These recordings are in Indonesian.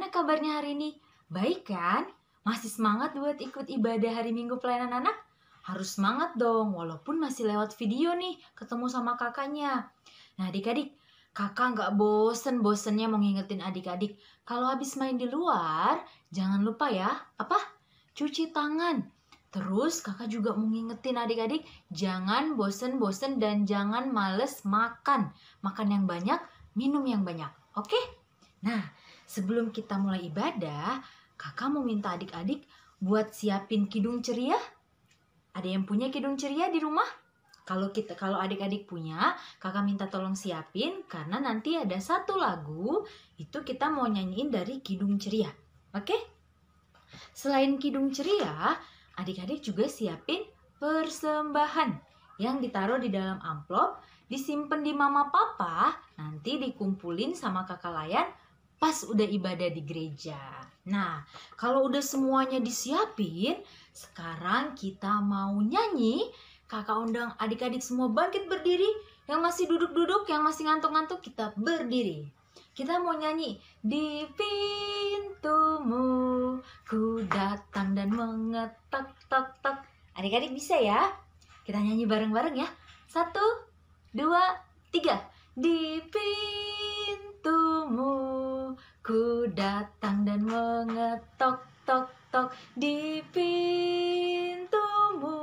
Gimana kabarnya hari ini? Baik kan? Masih semangat buat ikut ibadah hari Minggu pelayanan anak? Harus semangat dong, walaupun masih lewat video nih, ketemu sama kakaknya. Nah adik-adik, kakak nggak bosen-bosennya mau ngingetin adik-adik. Kalau habis main di luar, jangan lupa ya, cuci tangan. Terus kakak juga mau ngingetin adik-adik, jangan bosen-bosen dan jangan males makan. Makan yang banyak, minum yang banyak. Oke? Nah, sebelum kita mulai ibadah, kakak mau minta adik-adik buat siapin kidung ceria. Ada yang punya kidung ceria di rumah? Kalau adik-adik punya, kakak minta tolong siapin karena nanti ada satu lagu itu kita mau nyanyiin dari kidung ceria. Oke? Selain kidung ceria, adik-adik juga siapin persembahan yang ditaruh di dalam amplop, disimpan di mama papa, nanti dikumpulin sama kakak layan pas udah ibadah di gereja. Nah, kalau udah semuanya disiapin, sekarang kita mau nyanyi. Kakak undang adik-adik semua bangkit berdiri. Yang masih duduk-duduk, yang masih ngantuk-ngantuk, kita berdiri. Kita mau nyanyi. Di pintumu ku datang dan mengetok tok tok. Adik-adik bisa ya? Kita nyanyi bareng-bareng ya. 1, 2, 3. Di pintumu ku datang dan mengetok tok tok. Di pintumu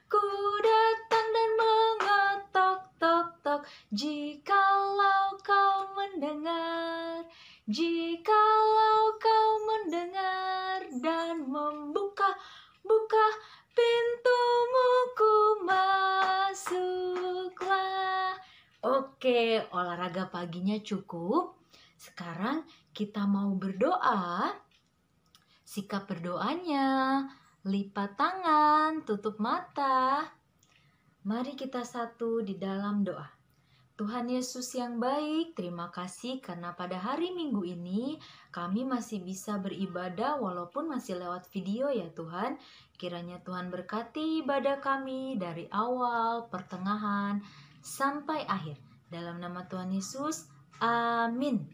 ku datang dan mengetok tok tok. Jikalau kau mendengar, jikalau kau mendengar dan membuka pintumu, ku masuklah. Oke, olahraga paginya cukup. Sekarang kita mau berdoa. Sikap berdoanya, lipat tangan, tutup mata. Mari kita satu di dalam doa. Tuhan Yesus yang baik, terima kasih karena pada hari Minggu ini kami masih bisa beribadah walaupun masih lewat video ya Tuhan. Kiranya Tuhan berkati ibadah kami dari awal, pertengahan, sampai akhir. Dalam nama Tuhan Yesus, amin.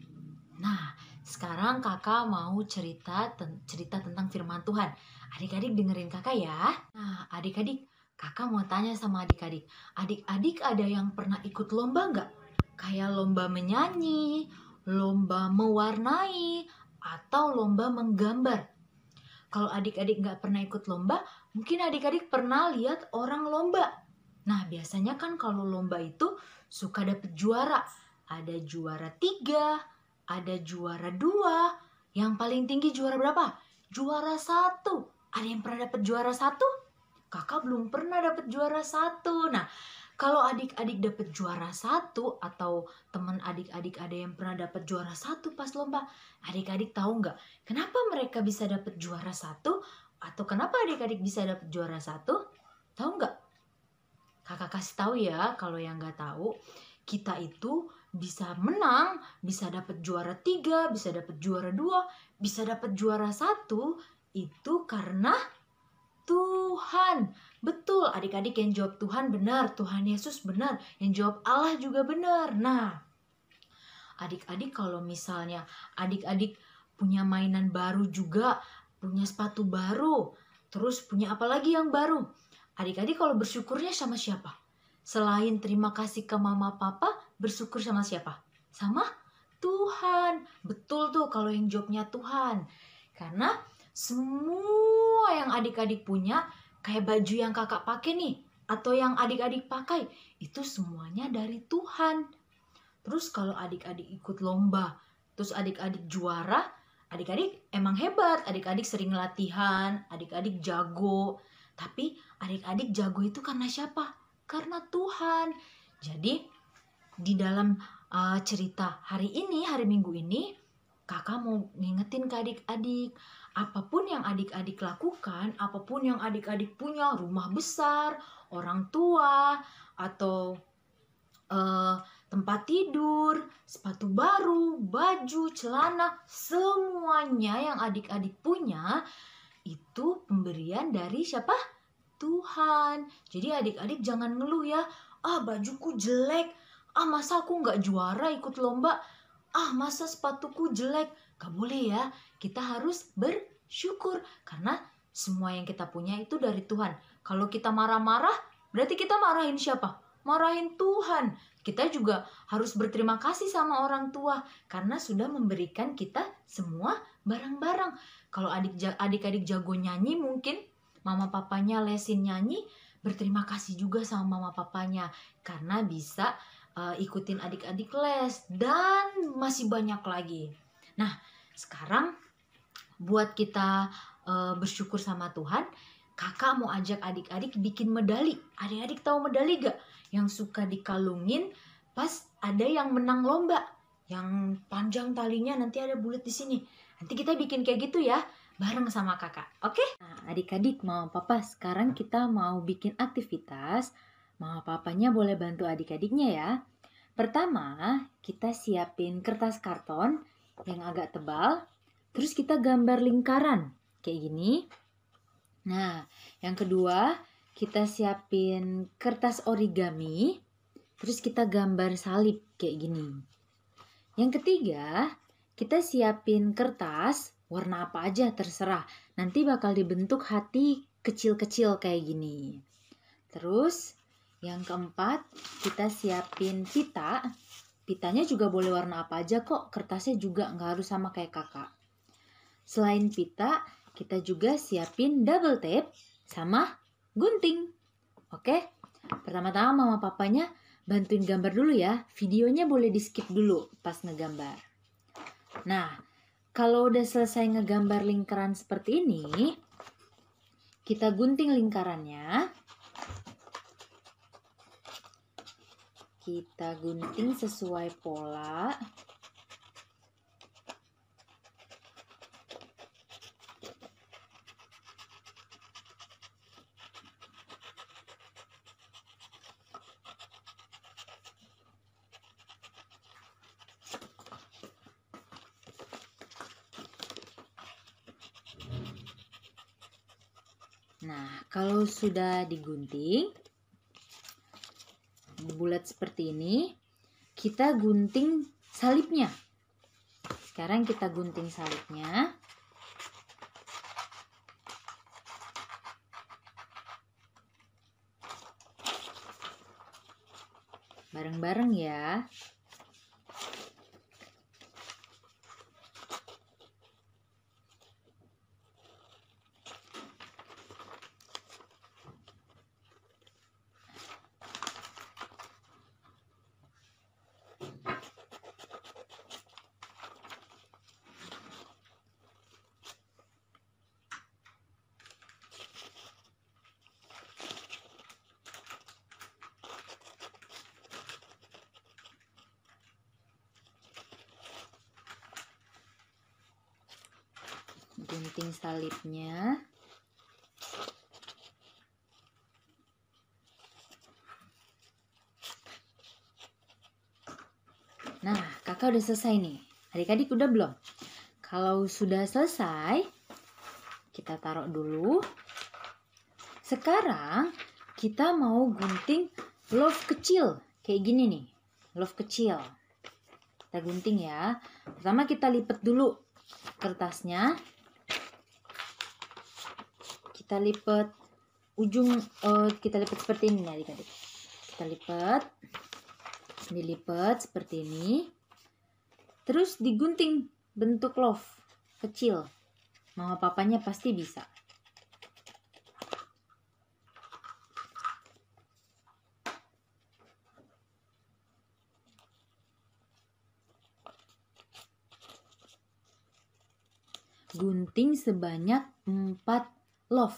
Nah, sekarang kakak mau cerita tentang firman Tuhan. Adik-adik dengerin kakak ya. Nah, adik-adik, kakak mau tanya sama adik-adik. Adik-adik ada yang pernah ikut lomba nggak? Kayak lomba menyanyi, lomba mewarnai, atau lomba menggambar. Kalau adik-adik nggak pernah ikut lomba, mungkin adik-adik pernah lihat orang lomba. Nah, biasanya kan kalau lomba itu suka dapet juara. Ada juara 3, ada juara 2. Yang paling tinggi juara berapa? Juara 1. Ada yang pernah dapet juara 1? Kakak belum pernah dapet juara 1. Nah, kalau adik-adik dapet juara 1 atau teman adik-adik ada yang pernah dapet juara 1 pas lomba, adik-adik tahu nggak kenapa mereka bisa dapet juara 1? Atau kenapa adik-adik bisa dapet juara 1? Tahu nggak? Kakak kasih tahu ya, kalau yang nggak tahu, kita itu bisa menang, bisa dapet juara 3, bisa dapet juara 2, bisa dapet juara 1, itu karena Tuhan. Betul, adik-adik yang jawab Tuhan benar, Tuhan Yesus benar, yang jawab Allah juga benar. Nah, adik-adik kalau misalnya adik-adik punya mainan baru juga, punya sepatu baru, terus punya apa lagi yang baru? Adik-adik kalau bersyukurnya sama siapa? Selain terima kasih ke mama papa, bersyukur sama siapa? Sama Tuhan. Betul tuh kalau yang jawabnya Tuhan. Karena semua yang adik-adik punya, kayak baju yang kakak pakai nih, atau yang adik-adik pakai, itu semuanya dari Tuhan. Terus kalau adik-adik ikut lomba, terus adik-adik juara, adik-adik emang hebat, adik-adik sering latihan, adik-adik jago. Tapi adik-adik jago itu karena siapa? Karena Tuhan. Jadi di dalam cerita hari ini, hari Minggu ini, kakak mau ngingetin ke adik-adik, apapun yang adik-adik lakukan, apapun yang adik-adik punya, rumah besar, orang tua, atau tempat tidur, sepatu baru, baju, celana, semuanya yang adik-adik punya, itu pemberian dari siapa? Tuhan. Jadi adik-adik jangan ngeluh ya, bajuku jelek, masa aku nggak juara ikut lomba, masa sepatuku jelek. Gak boleh ya, kita harus bersyukur karena semua yang kita punya itu dari Tuhan. Kalau kita marah-marah, berarti kita marahin siapa? Marahin Tuhan. Kita juga harus berterima kasih sama orang tua karena sudah memberikan kita semua barang-barang. Kalau adik-adik jago nyanyi, mungkin mama papanya lesin nyanyi, berterima kasih juga sama mama papanya karena bisa ikutin adik-adik les dan masih banyak lagi. Nah, sekarang buat kita bersyukur sama Tuhan, kakak mau ajak adik-adik bikin medali. Adik-adik tahu medali gak? Yang suka dikalungin pas ada yang menang lomba. Yang panjang talinya nanti ada bulat di sini. Nanti kita bikin kayak gitu ya, bareng sama kakak. Oke? Nah, adik-adik, mama papa, sekarang kita mau bikin aktivitas. Mama papanya boleh bantu adik-adiknya ya. Pertama, kita siapin kertas karton yang agak tebal. Terus kita gambar lingkaran kayak gini. Nah, yang kedua, kita siapin kertas origami. Terus kita gambar salib kayak gini. Yang ketiga, kita siapin kertas warna apa aja terserah. Nanti bakal dibentuk hati kecil-kecil kayak gini. Terus yang keempat, kita siapin pita. Pitanya juga boleh warna apa aja kok. Kertasnya juga nggak harus sama kayak kakak. Selain pita, kita juga siapin double tape sama gunting. Oke? Pertama-tama mama papanya bantuin gambar dulu ya. Videonya boleh di skip dulu pas ngegambar. Nah, kalau udah selesai ngegambar lingkaran seperti ini, kita gunting lingkarannya. Kita gunting sesuai pola. Nah, kalau sudah digunting bulat seperti ini, kita gunting salibnya. Sekarang kita gunting salibnya. Bareng-bareng ya. Gunting salibnya. Nah, kakak udah selesai nih. Adik-adik udah belum? Kalau sudah selesai, kita taruh dulu. Sekarang kita mau gunting love kecil. Kayak gini nih, love kecil. Kita gunting ya. Pertama kita lipat dulu kertasnya. Kita lipat ujung, kita lipat seperti ini adik-adik. Kita lipat, dilipat seperti ini. Terus digunting bentuk love kecil. Mama papanya pasti bisa. Gunting sebanyak 4 love.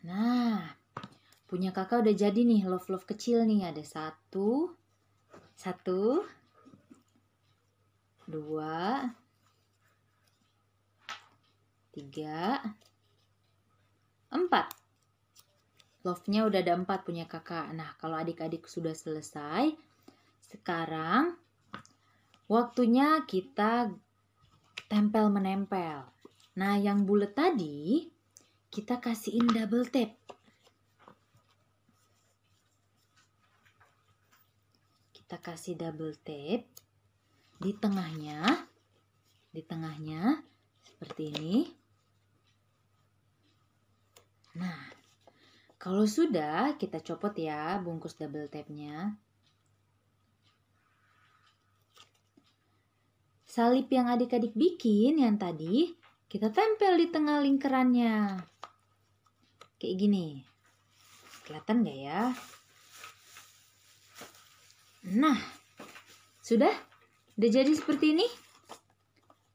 Nah, punya kakak udah jadi nih love-love kecil nih. Ada 1, 2, 3, 4. Love-nya udah ada 4 punya kakak. Nah, kalau adik-adik sudah selesai, sekarang waktunya kita tempel menempel. Nah, yang bulat tadi kita kasihin double tap. Kita kasih double tap di tengahnya seperti ini. Nah, kalau sudah kita copot ya bungkus double tapnya. Salib yang adik-adik bikin yang tadi kita tempel di tengah lingkarannya. Kayak gini. Kelihatan gak ya? Nah, sudah? Udah jadi seperti ini?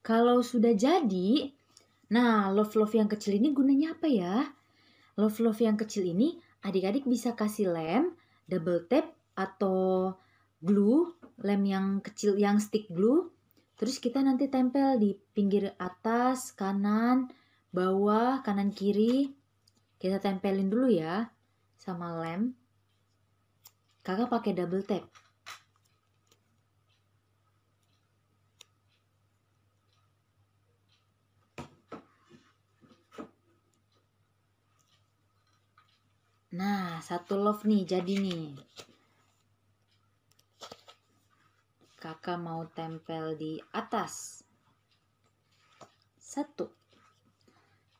Kalau sudah jadi, nah love-love yang kecil ini gunanya apa ya? Love-love yang kecil ini adik-adik bisa kasih lem, double tap, atau glue, lem yang kecil yang stick glue. Terus kita nanti tempel di pinggir atas, kanan, bawah, kanan, kiri. Kita tempelin dulu ya sama lem. Kakak pakai double tap. Nah, satu love nih jadi nih. Kakak mau tempel di atas. Satu.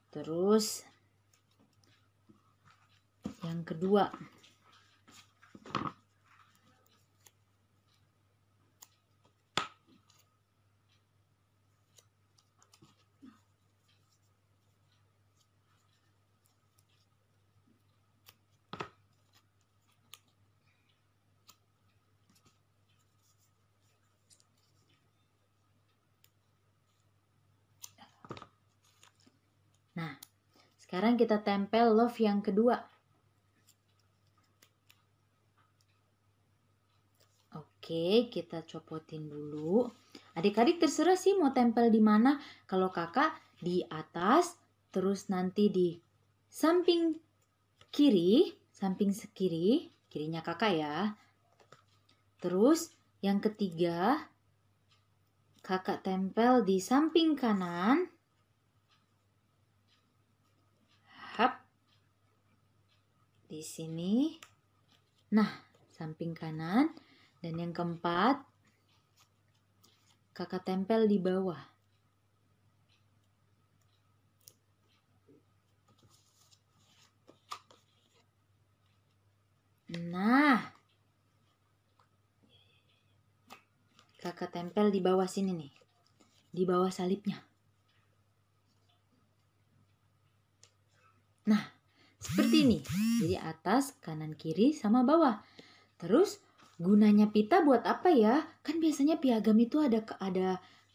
Terus yang kedua. Nah, sekarang kita tempel love yang kedua. Oke, kita copotin dulu. Adik-adik terserah sih mau tempel di mana. Kalau kakak di atas, terus nanti di samping kiri, kirinya kakak ya. Terus yang ketiga, kakak tempel di samping kanan. Hap. Di sini. Nah, samping kanan. Dan yang keempat, kakak tempel di bawah. Nah, kakak tempel di bawah sini nih. Di bawah salibnya. Nah, seperti ini. Jadi atas, kanan, kiri, sama bawah. Terus gunanya pita buat apa ya? Kan biasanya piagam itu ada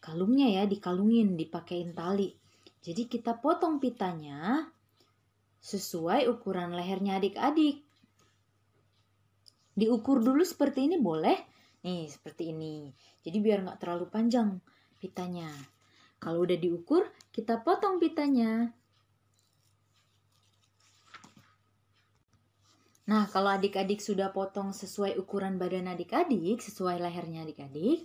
kalungnya ya, dikalungin, dipakein tali. Jadi kita potong pitanya sesuai ukuran lehernya adik-adik. Diukur dulu seperti ini boleh? Nih, seperti ini. Jadi biar nggak terlalu panjang pitanya. Kalau udah diukur, kita potong pitanya. Nah, kalau adik-adik sudah potong sesuai ukuran badan adik-adik, sesuai lehernya adik-adik.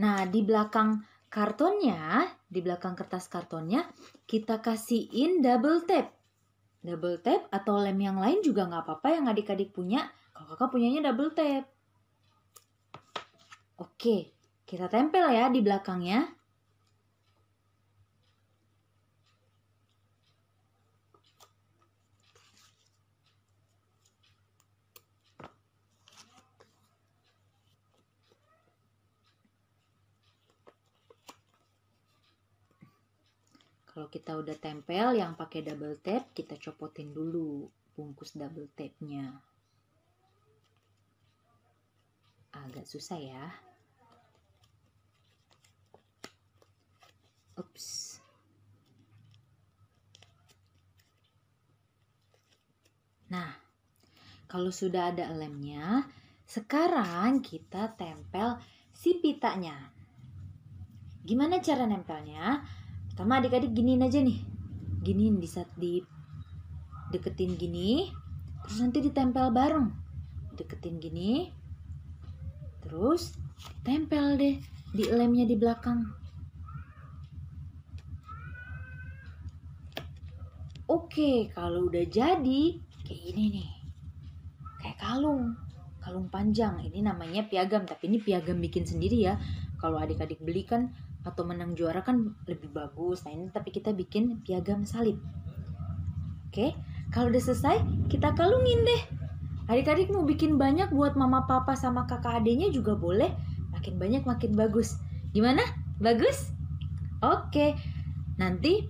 Nah, di belakang kartonnya, di belakang kertas kartonnya, kita kasihin double tap. Double tap atau lem yang lain juga nggak apa-apa yang adik-adik punya. Kalau kakak punyanya double tap. Oke, kita tempel ya di belakangnya. Kalau kita udah tempel yang pakai double tap, kita copotin dulu bungkus double tapnya. Agak susah ya. Ups. Nah, kalau sudah ada lemnya, sekarang kita tempel si pitanya. Gimana cara nempelnya? Pertama adik-adik giniin aja nih. Giniin deketin gini. Terus nanti ditempel bareng. Deketin gini. Terus ditempel deh. di lemnya di belakang. Oke, kalau udah jadi kayak gini nih. Kayak kalung panjang. Ini namanya piagam, tapi ini piagam bikin sendiri ya. Kalau adik-adik beli kan atau menang juara kan lebih bagus. Nah, ini tapi kita bikin piagam salib. Oke, kalau udah selesai kita kalungin deh. Adik-adik mau bikin banyak buat mama papa sama kakak adiknya juga boleh. Makin banyak makin bagus. Gimana? Bagus? Oke. Nanti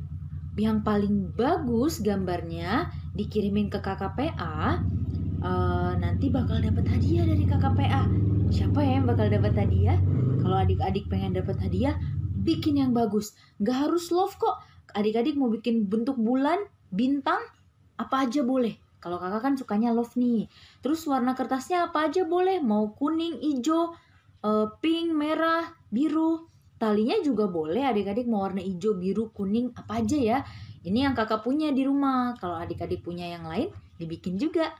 yang paling bagus gambarnya dikirimin ke KKPA. Nanti bakal dapat hadiah dari KKPA. Siapa ya yang bakal dapat hadiah? Kalau adik-adik pengen dapat hadiah, bikin yang bagus. Gak harus love kok. Adik-adik mau bikin bentuk bulan, bintang, apa aja boleh. Kalau kakak kan sukanya love nih. Terus warna kertasnya apa aja boleh. Mau kuning, hijau, pink, merah, biru. Talinya juga boleh. Adik-adik mau warna hijau, biru, kuning, apa aja ya. Ini yang kakak punya di rumah. Kalau adik-adik punya yang lain, dibikin juga.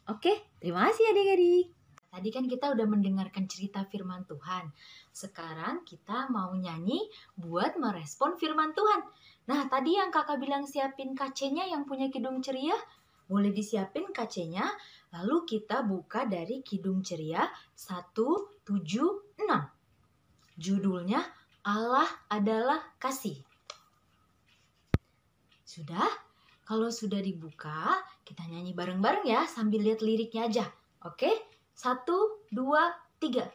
Oke, terima kasih adik-adik. Tadi kan kita udah mendengarkan cerita firman Tuhan. Sekarang kita mau nyanyi buat merespon firman Tuhan. Nah, tadi yang kakak bilang siapin KC-nya yang punya Kidung Ceria, boleh disiapin KC-nya. Lalu kita buka dari Kidung Ceria 176. Judulnya Allah adalah Kasih. Sudah? Kalau sudah dibuka, kita nyanyi bareng-bareng ya sambil lihat liriknya aja. Oke? 1, 2, 3.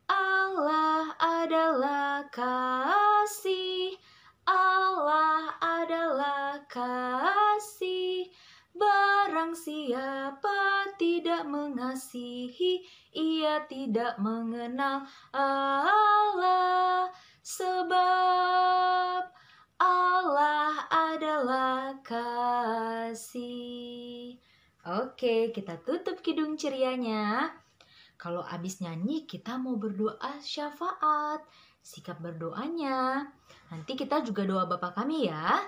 Allah adalah kasih. Allah adalah kasih. Barang siapa tidak mengasihi, ia tidak mengenal Allah. Sebab Allah adalah kasih. Oke, kita tutup Kidung Cerianya. Kalau habis nyanyi, kita mau berdoa syafaat. Sikap berdoanya. Nanti kita juga doa Bapa Kami ya.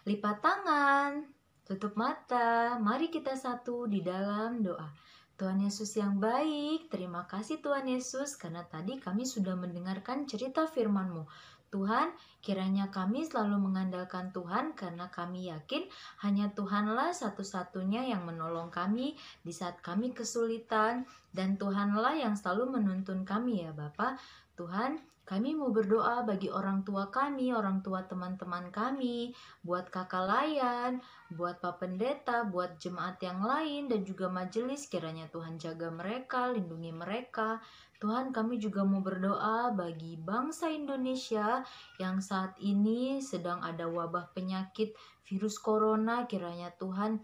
Lipat tangan, tutup mata. Mari kita satu di dalam doa. Tuhan Yesus yang baik, terima kasih Tuhan Yesus karena tadi kami sudah mendengarkan cerita firman-Mu. Tuhan, kiranya kami selalu mengandalkan Tuhan karena kami yakin hanya Tuhanlah satu-satunya yang menolong kami di saat kami kesulitan dan Tuhanlah yang selalu menuntun kami ya Bapa. Tuhan, kami mau berdoa bagi orang tua kami, orang tua teman-teman kami, buat kakak layan, buat Pak Pendeta, buat jemaat yang lain dan juga majelis. Kiranya Tuhan jaga mereka, lindungi mereka. Tuhan, kami juga mau berdoa bagi bangsa Indonesia yang saat ini sedang ada wabah penyakit virus corona. Kiranya Tuhan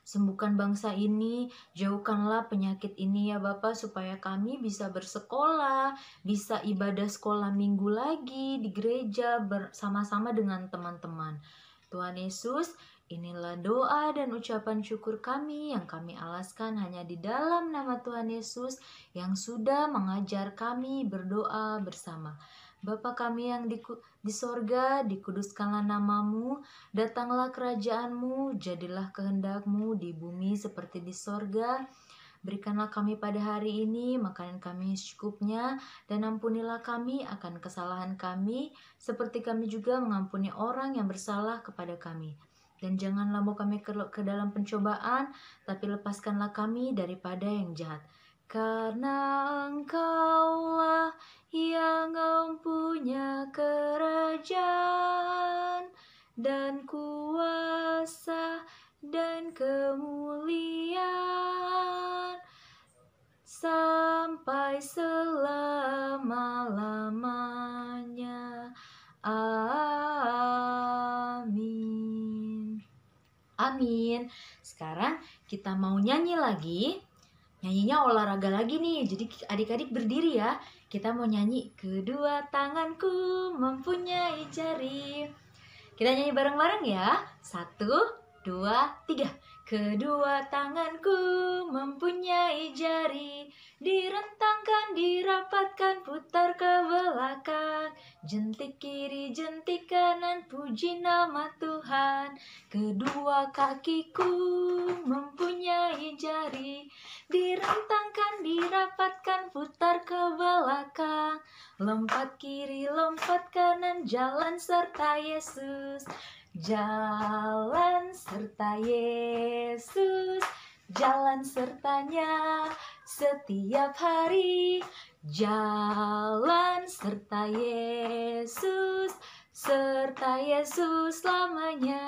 sembuhkan bangsa ini, jauhkanlah penyakit ini ya Bapak, supaya kami bisa bersekolah, bisa ibadah sekolah minggu lagi di gereja bersama-sama dengan teman-teman. Tuhan Yesus, inilah doa dan ucapan syukur kami yang kami alaskan hanya di dalam nama Tuhan Yesus yang sudah mengajar kami berdoa bersama. Bapa kami yang di sorga, dikuduskanlah namamu, datanglah kerajaanmu, jadilah kehendak-Mu di bumi seperti di sorga. Berikanlah kami pada hari ini makanan kami secukupnya, dan ampunilah kami akan kesalahan kami, seperti kami juga mengampuni orang yang bersalah kepada kami. Dan janganlah bawa kami ke dalam pencobaan, tapi lepaskanlah kami daripada yang jahat. Karena Engkaulah yang mempunyai kerajaan dan kuasa dan kemuliaan sampai selama-lamanya. Amin. Amin. Sekarang kita mau nyanyi lagi. Nyanyinya olahraga lagi nih. Jadi adik-adik berdiri ya. Kita mau nyanyi kedua tanganku mempunyai jari. Kita nyanyi bareng-bareng ya. 1, 2, 3. Kedua tanganku mempunyai jari, direntangkan, dirapatkan, putar ke belakang. Jentik kiri, jentik kanan, puji nama Tuhan. Kedua kakiku mempunyai jari, direntangkan, dirapatkan, putar ke belakang. Lompat kiri, lompat kanan, jalan serta Yesus. Jalan serta Yesus, jalan sertanya setiap hari. Jalan serta Yesus, serta Yesus selamanya.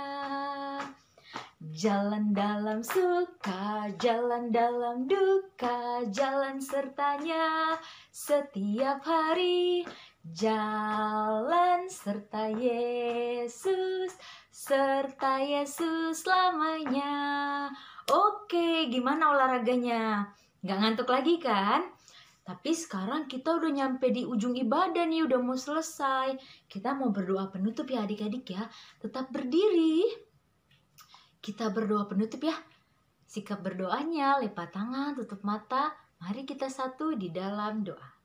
Jalan dalam suka, jalan dalam duka, jalan sertanya setiap hari. Jalan serta Yesus, serta Yesus selamanya. Oke, gimana olahraganya? Gak ngantuk lagi kan? Tapi sekarang kita udah nyampe di ujung ibadah nih, udah mau selesai. Kita mau berdoa penutup ya adik-adik ya. Tetap berdiri. Kita berdoa penutup ya. Sikap berdoanya, lipat tangan, tutup mata. Mari kita satu di dalam doa.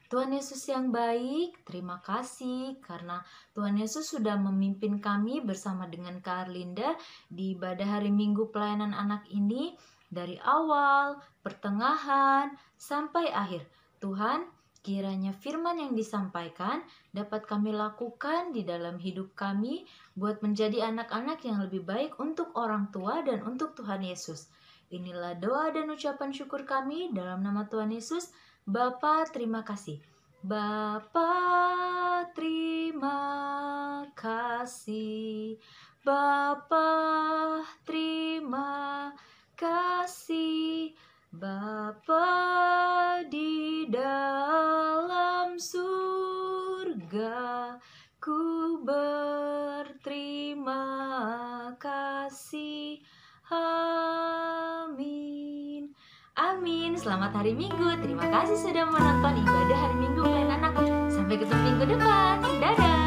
Tuhan Yesus yang baik, terima kasih karena Tuhan Yesus sudah memimpin kami bersama dengan Kak Arlinda di ibadah hari Minggu pelayanan anak ini dari awal, pertengahan, sampai akhir. Tuhan, kiranya firman yang disampaikan dapat kami lakukan di dalam hidup kami buat menjadi anak-anak yang lebih baik untuk orang tua dan untuk Tuhan Yesus. Inilah doa dan ucapan syukur kami dalam nama Tuhan Yesus. Bapa, terima kasih. Bapa, terima kasih. Bapa, terima kasih. Bapa di dalam surga, ku berterima kasih. Amin. Amin. Selamat hari Minggu. Terima kasih sudah menonton ibadah hari Minggu pelayanan anak. Sampai ketemu minggu depan. Dadah.